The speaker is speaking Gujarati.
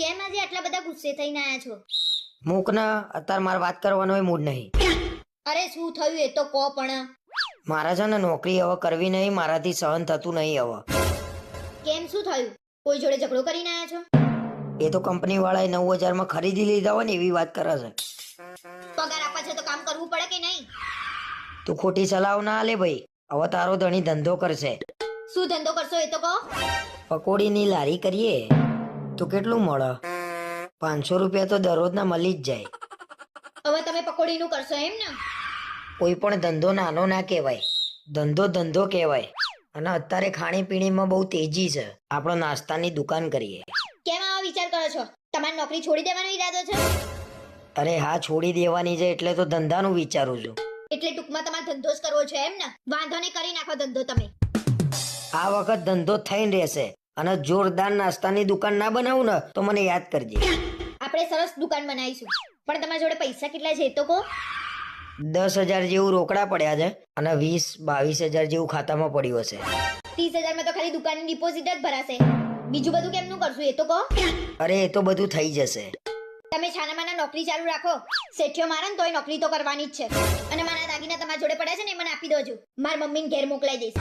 કેમ આજે આટલા બધા ગુસ્સે થઈને આયા છો? મૂક ના, અત્યારે મારે વાત કરવાનો મૂડ નહીં. અરે શું થયું એ તો કહો. પણ મારા છે ને નોકરી હવે કરવી નહીં, મારાથી સહન થતું નહીં હવે. કેમ, શું થયું? કોઈ જોડે ઝઘડો કરીને આયા છો? એ તો કંપની વાળાએ 9,000 માં ખરીદી લીધા હોય ને એવી વાત કરે છે. પગાર આપવા છે તો કામ કરવું પડે કે નહીં? તું ખોટી સલાહ ના લે ભાઈ. હવે તારો ધણી ધંધો કરશે. શું ધંધો કરશો એ તો કહો. પકોડીની લારી કરીએ તો કેટલું મળે? 500 રૂપિયા તો દરરોજના મળી જ જાય. હવે તમે પકોડીનું કરશો એમ ને? કોઈ પણ ધંધો નાનો ના કહેવાય, ધંધો ધંધો કહેવાય. અને અત્યારે ખાણીપીણીમાં બહુ તેજી છે. આપણે નાસ્તાની દુકાન કરીએ. કેમ આવા વિચાર કરો છો? તમારી નોકરી છોડી દેવાનો ઈરાદો છે? અરે હા, છોડી દેવાની છે એટલે તો ધંધાનું વિચારું છું. એટલે ટૂંકમાં તમારે ધંધો જ કરવો છે એમ ને? વાંધો નહીં, કરી નાખો ધંધો તમે. આ વખત ધંધો થઈને રહેશે. અને જોરદાર નાસ્તાની દુકાન ના બનાવું ને તો મને યાદ કરજે. આપણે સરસ દુકાન બનાવીશું. પણ તમારી જોડે પૈસા કેટલા છે એ તો કહો. 10,000 જેવું રોકડા પડ્યા છે અને 20-22,000 જેવું ખાતામાં પડ્યું હશે. 30,000 માં તો ખાલી દુકાનની ડિપોઝિટ જ ભરાશે. બીજું બધું કેમનું કરશું એ તો કહો. અરે એ તો બધું થઈ જશે. તમે છાનામાના નોકરી ચાલુ રાખો. શેઠિયો મારે ને તોય નોકરી તો કરવાની જ છે. અને મારા દાગીના તમારા જોડે પડ્યા છે ને એ મને આપી દોજો. મારા મમ્મીને ઘેર મોકલાઈ દઈશ.